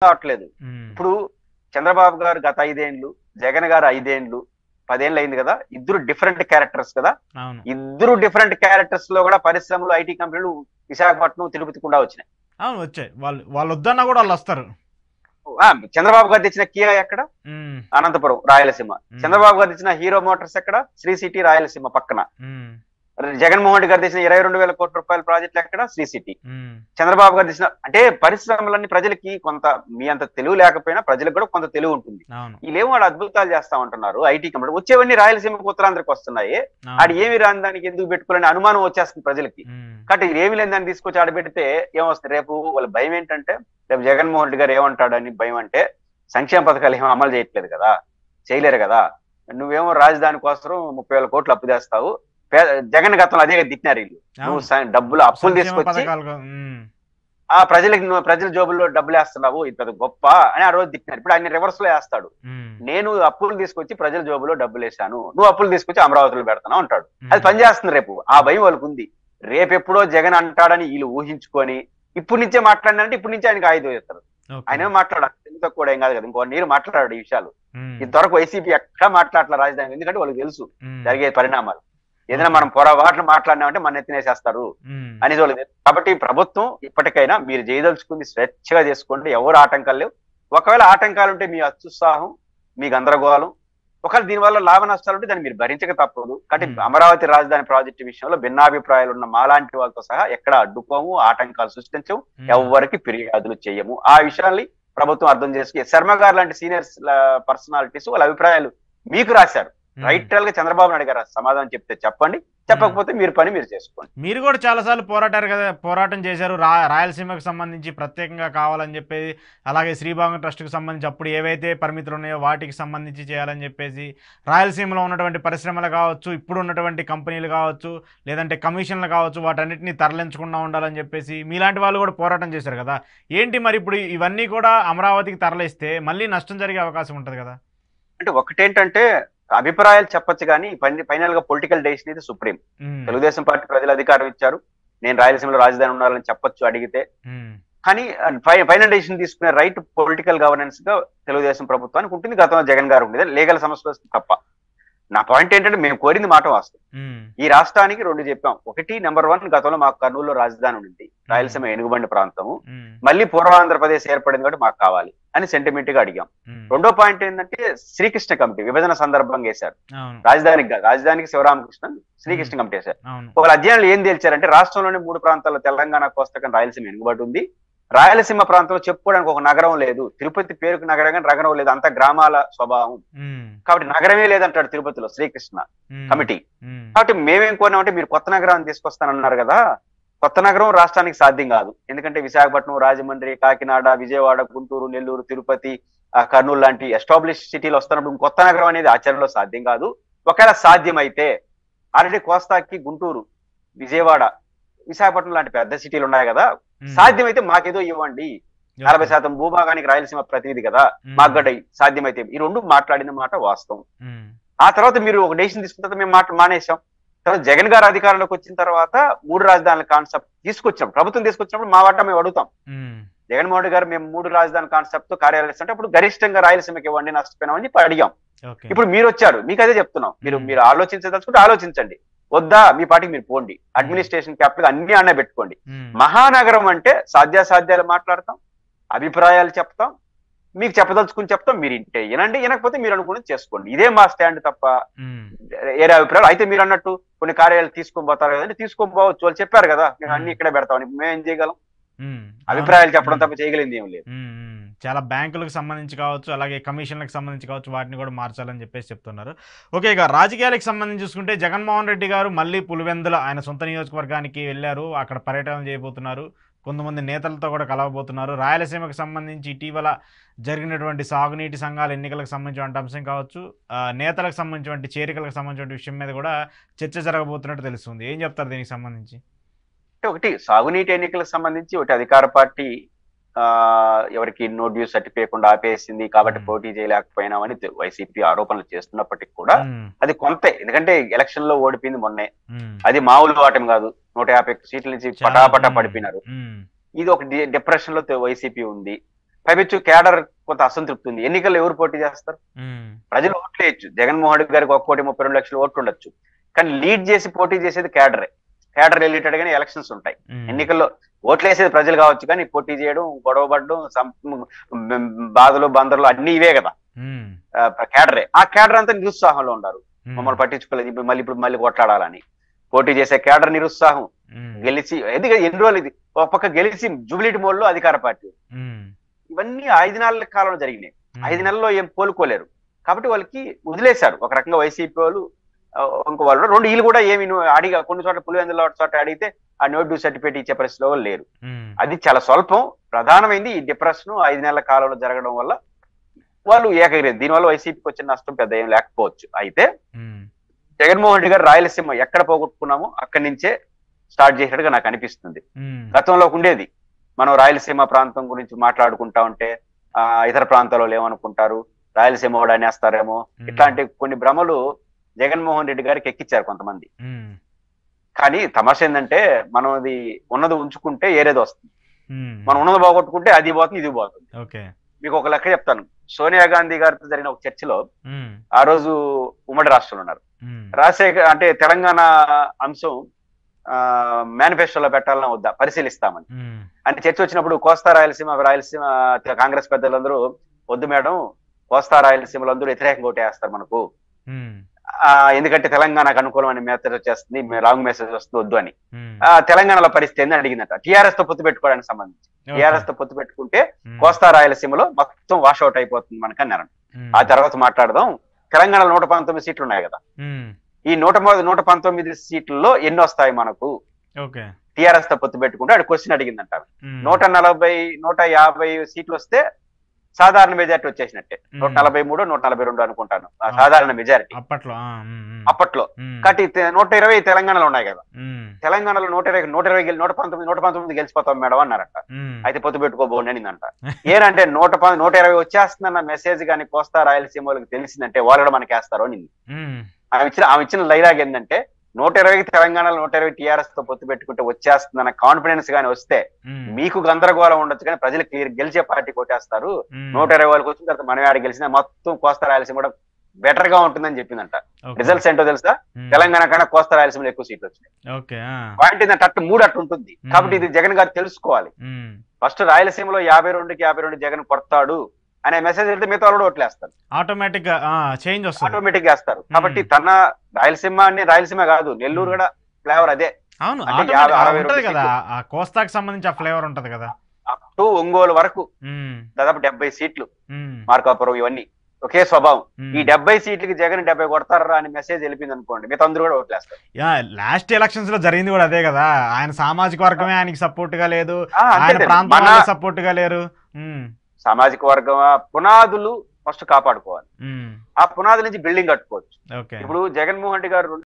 కావట్లేదు. ఇప్పుడు చంద్రబాబు గారు గత 5 ఏళ్ళు, జగన్ గారు 5 ఏళ్ళు, 10 ఏళ్ళు అయింది కదా. ఇద్దరు డిఫరెంట్ క్యారెక్టర్స్ కదా. ఇద్దరు డిఫరెంట్ క్యారెక్టర్స్ లో కూడా పరిశ్రమలు, ఐటీ కంపెనీలు విశాఖపట్నం, తిరుపతి కూడా వచ్చినాయి. అవును, వచ్చాయి. వాళ్ళు వద్దన్నా కూడా వాళ్ళు వస్తారు. చంద్రబాబు గారు తెచ్చిన కియా ఎక్కడ? అనంతపురం, రాయలసీమ. చంద్రబాబు గారు తెచ్చిన హీరో మోటార్స్ ఎక్కడ? శ్రీ సిటీ, రాయలసీమ పక్కన. జగన్మోహన్ రెడ్డి గారు తెచ్చిన 22,000 కోట్ల రూపాయల ప్రాజెక్టులు ఎక్కడ? శ్రీ సిటీ. చంద్రబాబు గారు తెచ్చిన అంటే పరిశ్రమలన్నీ ప్రజలకి కొంత మీ అంత తెలివి లేకపోయినా ప్రజలకు కూడా కొంత తెలివి ఉంటుంది. వీళ్ళేమో వాడు అద్భుతాలు చేస్తా ఉంటున్నారు. ఐటీ కంపెనీ వచ్చేవన్నీ రాయలసీమకు, ఉత్తరాంధ్రకి వస్తున్నాయి. ఆడు ఏమి రాని దానికి ఎందుకు పెట్టుకోవాలని అనుమానం వచ్చేస్తుంది ప్రజలకి. కాబట్టి ఏమి లేని దాన్ని తీసుకొచ్చి ఆడబెడితే ఏమొస్తుంది? రేపు వాళ్ళ భయం ఏంటంటే రేపు జగన్మోహన్ రెడ్డి గారు ఏమంటాడని భయం. అంటే సంక్షేమ పథకాలు ఏమో అమలు చేయట్లేదు కదా, చేయలేరు కదా. నువ్వేమో రాజధాని కోసం 30,000 కోట్లు అప్పు చేస్తావు. జగన్ గతంలో అదే తిట్టినారు వీళ్ళు. నువ్వు డబ్బులు అప్పులు తీసుకొచ్చి ఆ ప్రజల జోబుల్లో డబ్బులు వేస్తున్నావు, ఇది పెద్ద గొప్ప అని ఆ రోజు తిట్టినారు. ఇప్పుడు ఆయన రివర్స్ లో వేస్తాడు. నేను అప్పులు తీసుకొచ్చి ప్రజల జోబులో డబ్బులు వేసాను, నువ్వు అప్పులు తీసుకొచ్చి అమరావతిలో పెడతాను అంటాడు. అది పనిచేస్తుంది. రేపు ఆ భయం వాళ్ళకు ఉంది. రేపెప్పుడో జగన్ అంటాడని వీళ్ళు ఊహించుకొని ఇప్పటి నుంచే మాట్లాడినారంటే ఇప్పటి నుంచే ఆయనకి ఆయుధం చేస్తారు. ఆయన మాట్లాడాలి, తెలుగుతో కూడా ఏం కాదు కదా. ఇంకో నీరు మాట్లాడాడు ఈ విషయాలు. ఇంతవరకు వైసీపీ ఎక్కడ మాట్లాడలే రాజధాని, ఎందుకంటే వాళ్ళకి తెలుసు జరిగే పరిణామాలు. ఏదైనా మనం పొరపాట్లు మాట్లాడినామంటే మన ఎత్తినేసేస్తారు అనేది వాళ్ళు. కాబట్టి ప్రభుత్వం ఇప్పటికైనా మీరు చేయదలుచుకుంది స్వేచ్ఛగా చేసుకోండి, ఎవరు ఆటంకాలు లేవు. ఒకవేళ ఆటంకాలు ఉంటే మీ అత్యుత్సాహం, మీ గందరగోళం, ఒకవేళ దీనివల్ల లాభ నష్టాలు ఉంటే దాన్ని మీరు భరించక తప్పదు. కాబట్టి అమరావతి రాజధాని ప్రాజెక్టు విషయంలో భిన్నాభిప్రాయాలు ఉన్న మాలాంటి వాళ్ళతో సహా ఎక్కడ అడ్డుకోము, ఆటంకాలు సృష్టించము, ఎవరికి ఫిర్యాదులు చేయము. ఆ విషయాన్ని ప్రభుత్వం అర్థం చేసుకుని శర్మ గారు లాంటి సీనియర్స్ పర్సనాలిటీస్ వాళ్ళ అభిప్రాయాలు మీకు రాశారు. రైట్ గా చంద్రబాబు నాయుడు గారు సమాధానం చెప్తే చెప్పండి, చెప్పకపోతే మీరు పని మీరు చేసుకోండి. మీరు కూడా చాలా సార్లు పోరాటం చేశారు. రాయలసీమకు సంబంధించి ప్రత్యేకంగా కావాలని చెప్పేసి, అలాగే శ్రీభాగం ట్రస్ట్కి సంబంధించి అప్పుడు ఏవైతే పరిమితులు ఉన్నాయో వాటికి సంబంధించి చేయాలని చెప్పేసి, రాయలసీమలో ఉన్నటువంటి పరిశ్రమలు కావచ్చు, ఇప్పుడు ఉన్నటువంటి కంపెనీలు కావచ్చు, లేదంటే కమిషన్లు కావచ్చు, వాటన్నిటిని తరలించకుండా ఉండాలని చెప్పేసి మీలాంటి వాళ్ళు కూడా పోరాటం చేశారు కదా. ఏంటి మరి ఇప్పుడు ఇవన్నీ కూడా అమరావతికి తరలిస్తే మళ్ళీ నష్టం జరిగే అవకాశం ఉంటుంది కదా? అంటే ఒకటేంటంటే అభిప్రాయాలు చెప్పొచ్చు కానీ ఫైనల్ గా పొలిటికల్ డెసిషన్ ఇది సుప్రీం. తెలుగుదేశం పార్టీ ప్రజలు అధికారం ఇచ్చారు, నేను రాయలసీమలో రాజధాని ఉండాలని చెప్పొచ్చు అడిగితే. కానీ ఫైనల్ డెసిషన్ తీసుకునే రైట్ పొలిటికల్ గవర్నెన్స్ గా తెలుగుదేశం ప్రభుత్వానికి ఉంటుంది, గతంలో జగన్ గారు ఉండేది. లీగల్ సమస్యలు తప్ప. నా పాయింట్ ఏంటంటే మేము కోరింది మాట వాస్తవం. ఈ రాష్ట్రానికి 2 చెప్పాం. ఒకటి, నెంబర్ 1, గతంలో మాకు కర్నూలులో రాజధాని ఉంది, రాయలసీమ ఎనుగుబండి ప్రాంతము, మళ్ళీ పూర్వాంధ్రప్రదేశ్ ఏర్పడింది కాబట్టి మాకు కావాలి అని సెంటిమెంట్ గా అడిగాం. రెండో పాయింట్ ఏంటంటే శ్రీకృష్ణ కమిటీ విభజన సందర్భంగా వేశారు. రాజధానికి శివరామకృష్ణ శ్రీకృష్ణ కమిటీ వేశారు. ఒక అధ్యయనాలు ఏం తేల్చారంటే రాష్ట్రంలోని 3 ప్రాంతాల్లో తెలంగాణ, కోస్తా, రాయలసీమ ఎనుగుబడి ఉంది. రాయలసీమ ప్రాంతంలో చెప్పుకోవడానికి ఒక నగరం లేదు. తిరుపతి పేరుకు నగరం కానీ నగరం లేదు, అంత గ్రామాల స్వభావం. కాబట్టి నగరమే లేదంటాడు తిరుపతిలో శ్రీకృష్ణ కమిటీ. కాబట్టి మేమేం కోరినామంటే మీరు కొత్త నగరాన్ని తీసుకొస్తానన్నారు కదా. కొత్త నగరం రాష్ట్రానికి సాధ్యం కాదు. ఎందుకంటే విశాఖపట్నం, రాజమండ్రి, కాకినాడ, విజయవాడ, గుంటూరు, నెల్లూరు, తిరుపతి, కర్నూలు లాంటి ఎస్టాబ్లిష్ సిటీలు వస్తున్నప్పుడు కొత్త నగరం అనేది ఆచరణలో సాధ్యం కాదు. ఒకవేళ సాధ్యమైతే ఆల్రెడీ కోస్తాకి గుంటూరు, విజయవాడ, విశాఖపట్నం లాంటి పెద్ద సిటీలు ఉన్నాయి కదా, సాధ్యమైతే మాకేదో ఇవ్వండి. 40% భూభాగానికి రాయలసీమ ప్రతినిధి కదా, మాకు సాధ్యమైతే. ఈ 2 మాట్లాడిన మాట వాస్తవం. ఆ తర్వాత మీరు ఒక డెసిషన్ తీసుకున్న తర్వాత మేము మానేసాం. తర్వాత జగన్ గారు అధికారంలోకి వచ్చిన తర్వాత 3 రాజధానుల కాన్సెప్ట్ తీసుకొచ్చినప్పుడు, ప్రభుత్వం తీసుకొచ్చినప్పుడు మా వాటా మేము అడుగుతాం. జగన్మోహన్ రెడ్డి గారు మేము 3 రాజధాని కాన్సెప్ట్ తో కార్యాలయం అంటే అప్పుడు గరిష్టంగా రాయలసీమకి ఇవ్వండి, నష్టపోయినామని చెప్పి అడిగాం. ఇప్పుడు మీరు వచ్చారు, మీకు అదే చెప్తున్నాం. మీరు ఆలోచించదలుచుకుంటే ఆలోచించండి, వద్దా మీ పార్టీకి మీరు పోండి. అడ్మినిస్ట్రేషన్ క్యాపిటల్ అన్ని అన్న పెట్టుకోండి. మహానగరం అంటే సాధ్యాసాధ్యాలు మాట్లాడతాం, అభిప్రాయాలు చెప్తాం, మీకు చెప్పదలుచుకుని చెప్తాం. మీరు ఇంటే వినండి, వినకపోతే మీరు అనుకుని చేసుకోండి. ఇదే మా స్టాండ్ తప్ప ఏరే అభిప్రాయాలు. అయితే మీరు అన్నట్టు కొన్ని కార్యాలు తీసుకొని పోతారు కదండి, తీసుకొని పోవచ్చు. వాళ్ళు చెప్పారు కదా మేము అన్ని ఇక్కడే పెడతామని, మేమేం చేయగలం? అభిప్రాయాలు చెప్పడం తప్ప చేయగలిగింది ఏం లేదు. చాలా బ్యాంకులకు సంబంధించి కావచ్చు, అలాగే కమిషన్లకు సంబంధించి కావచ్చు, వాటిని కూడా మార్చాలని చెప్పేసి చెప్తున్నారు. ఓకే, ఇక రాజకీయాలకు సంబంధించి చూసుకుంటే జగన్మోహన్ రెడ్డి గారు మళ్ళీ పులివెందుల ఆయన సొంత నియోజకవర్గానికి వెళ్ళారు. అక్కడ పర్యటన చేయబోతున్నారు. కొంతమంది నేతలతో కూడా కలవబోతున్నారు. రాయలసీమకు సంబంధించి ఇటీవల జరిగినటువంటి సాగునీటి సంఘాల ఎన్నికలకు సంబంధించిన అంశం కావచ్చు, నేతలకు సంబంధించిన చేరికలకు సంబంధించిన విషయం మీద కూడా చర్చ జరగబోతున్నట్టు తెలుస్తుంది. ఏం చెప్తారు దీనికి సంబంధించి? ఒకటి సాగునీటి ఎన్నికలకు సంబంధించి ఒకటి అధికార పార్టీ ఎవరికి నో డ్యూ సర్టిఫికేట్ ఆపేసింది కాబట్టి పోటీ చేయలేకపోయినామని వైసీపీ ఆరోపణలు చేస్తున్నప్పటికీ కూడా అది కొంతే. ఎందుకంటే ఎలక్షన్ లో ఓడిపోయింది మొన్నే, అది మామూలు ఓటమి కాదు. 150 సీట్ల నుంచి పటాపటా పడిపోయినారు. ఇది ఒక డిప్రెషన్ లో వైసీపీ ఉంది. పైపెచ్చు కేడర్ కొంత అసంతృప్తి ఉంది. ఎన్నికల్లో ఎవరు పోటీ చేస్తారు? ప్రజలు ఓట్లు వేయచ్చు. జగన్మోహన్ రెడ్డి గారికి 1,32,00,000 ఓట్లు ఉండొచ్చు. కానీ లీడ్ చేసి పోటీ చేసేది కేడరే. కేడర్ రిలేటెడ్ గానే ఎలక్షన్స్ ఉంటాయి. ఎన్నికల్లో ఓట్లు వేసేది ప్రజలు కావచ్చు, కానీ పోటీ చేయడం, గొడవపడడం, బాధలు బందర్లు అన్ని ఇవే కదా కేడరే. ఆ కేడర్ అంతా నిరుత్సాహంలో ఉన్నారు. మమ్మల్ని పట్టించుకోలేదు, మళ్ళీ కొట్లాడాలని పోటీ చేసే కేడర్ నిరుత్సాహం. గెలిచి ఎన్ని రోజులు ఇది ఒక పక్క గెలిచి జూబిలీటి మోడ్లో అధికార పార్టీ. ఇవన్నీ 5 నెలల కాలంలో జరిగినాయి. 5 నెలల్లో ఏం కోలుకోలేరు కాబట్టి వాళ్ళకి వదిలేశారు ఒక రకంగా. వైసీపీ వాళ్ళు ఇంకో వాళ్ళు 2 వీళ్ళు కూడా ఏమి అడిగా కొన్ని చోట్ల పులివెందుల చోట అడిగితే ఆ నో డ్యూ సర్టిఫికేట్ ఇచ్చే పరిస్థితిలో లేరు. అది చాలా స్వల్పం. ప్రధానమైంది ఈ డిప్రెషన్ 5 నెలల కాలంలో జరగడం వల్ల వాళ్ళు ఏకగ్రీది. దీనివల్ల వైసీపీకి వచ్చిన నష్టం పెద్ద ఏం లేకపోవచ్చు. అయితే జగన్మోహన్ రెడ్డి గారు రాయలసీమ ఎక్కడ పోగొట్టుకున్నామో అక్కడి నుంచే స్టార్ట్ చేసినట్టుగా నాకు అనిపిస్తుంది. గతంలో ఉండేది మనం రాయలసీమ ప్రాంతం గురించి మాట్లాడుకుంటా ఉంటే ఇతర ప్రాంతాల్లో ఏమనుకుంటారు, రాయలసీమ కూడా అనేస్తారేమో, ఇట్లాంటి కొన్ని భ్రమలు జగన్మోహన్ రెడ్డి గారికి ఎక్కిచ్చారు కొంతమంది. కానీ తమాషా ఏంటంటే మనం అది ఉన్నది ఉంచుకుంటే ఏరేది వస్తుంది, మనం ఉన్నది పోగొట్టుకుంటే అది పోతుంది ఇది పోతుంది. మీకు ఒక లెక్క చెప్తాను. సోనియా గాంధీ గారితో జరిగిన ఒక చర్చలో ఆ రోజు ఉమ్మడి రాష్ట్రంలో ఉన్నారు. రాజశేఖర్ అంటే తెలంగాణ అంశం మేనిఫెస్టోలో పెట్టాలన్నా వద్దా పరిశీలిస్తామని అంటే చర్చ వచ్చినప్పుడు కోస్తా రాయలసీమ కాంగ్రెస్ పెద్దలందరూ వద్దు మేడం, కోస్తా రాయలసీమలో అందరూ వ్యతిరేకంగా ఓటేస్తారు మనకు, ఎందుకంటే తెలంగాణకు అనుకూలం అని మెసేజ్ వచ్చేస్తుంది, రాంగ్ మెసేజ్ వస్తుంది, వద్దు అని. తెలంగాణలో పరిస్థితి ఏందని అడిగిందట. టీఆర్ఎస్ తో పొత్తు పెట్టుకోవడానికి సంబంధించి. టీఆర్ఎస్ తో పొత్తు పెట్టుకుంటే కోస్తా రాయలసీమలో మొత్తం వాషౌట్ అయిపోతుంది మనకి అన్నారంట. ఆ తర్వాత మాట్లాడదాం. తెలంగాణలో 119 సీట్లు ఉన్నాయి కదా, ఈ 119 సీట్లలో ఎన్ని వస్తాయి మనకు టీఆర్ఎస్ తో పొత్తు పెట్టుకుంటే అది క్వశ్చన్ అడిగిందంట. 140 150 సీట్లు వస్తే సాధారణ మెజారిటీ వచ్చేసినట్టే. 143 142 అనుకుంటాను సాధారణ మెజారిటీ అప్పట్లో. కాబట్టి 120 తెలంగాణలో ఉన్నాయి కదా, తెలంగాణలో 119 గెలిచిపోతాం మేడం అన్నారట. అయితే పొత్తు పెట్టుకోబోండి అనిందంట. ఏనంటే 120 వచ్చేస్తుందన్న మెసేజ్ కానీ కోస్తా రాయలసీమ వాళ్ళకి తెలిసిందంటే వాళ్ళు మనకి వేస్తారు అని. ఆమె ఇచ్చిన డైలాగ్ ఏంటంటే 120 తెలంగాణలో 120 టీఆర్ఎస్ తో పొత్తు పెట్టుకుంటే వచ్చేస్తుందన్న కాన్ఫిడెన్స్ గానీ వస్తే మీకు గందరగోళం ఉండొచ్చు, కానీ ప్రజలు క్లియర్ గెలిచే పార్టీ కొట్టేస్తారు. 120 వాళ్ళకి వచ్చిన తర్వాత మనం ఆడ గెలిచినా మొత్తం కోస్తా రాయలసీమ కూడా బెటర్ గా ఉంటుందని చెప్పిందంట. రిజల్ట్స్ ఏంటో తెలుసా? తెలంగాణ కన్నా కోస్తా రాయలసీమలో ఎక్కువ సీట్లు వచ్చినాయి. పాయింట్ ఏంటంటే అట్టు 3 అట్టు ఉంటుంది. కాబట్టి ఇది జగన్ గారు తెలుసుకోవాలి. ఫస్ట్ రాయలసీమలో 52కి 52 జగన్ కొడతాడు అనే మెసేజ్ వెళ్తే మిగతా వాళ్ళు ఓట్లేస్తారు, ఆటోమేటిక్ గా చేంజ్ వస్తుంది, ఆటోమేటిక్ గా వేస్తారు. కాబట్టి తన రాయలసీమ కాదు నెల్లూరు కూడా ఫ్లేవర్ అదే. అవును, కోస్తాకి సంబంధించి ఆ ఫ్లేవర్ ఉంటది కదా. అప్ టు ఒంగోలు వరకు దాదాపు 70 సీట్లు, మార్కాపురం ఇవన్నీ ఒకే స్వభావం. ఈ 70 సీట్లకి జగన్ 70 కొడతారా అని మెసేజ్ వెళ్ళింది అనుకోండి, మిగతా అందరూ కూడా ఓట్లేస్తారు. లాస్ట్ ఎలక్షన్స్ లో జరిగింది కూడా అదే కదా. ఆయన సామాజిక వర్గమే ఆయనకి సపోర్ట్ గా లేదు, ఆయన ప్రాంతం సపోర్ట్ గా లేరు. సామాజిక వర్గం పునాదులు ఫస్ట్ కాపాడుకోవాలి, ఆ పునాదుల నుంచి బిల్డింగ్ కట్టుకోవచ్చు. ఇప్పుడు జగన్మోహన్ రెడ్డి గారు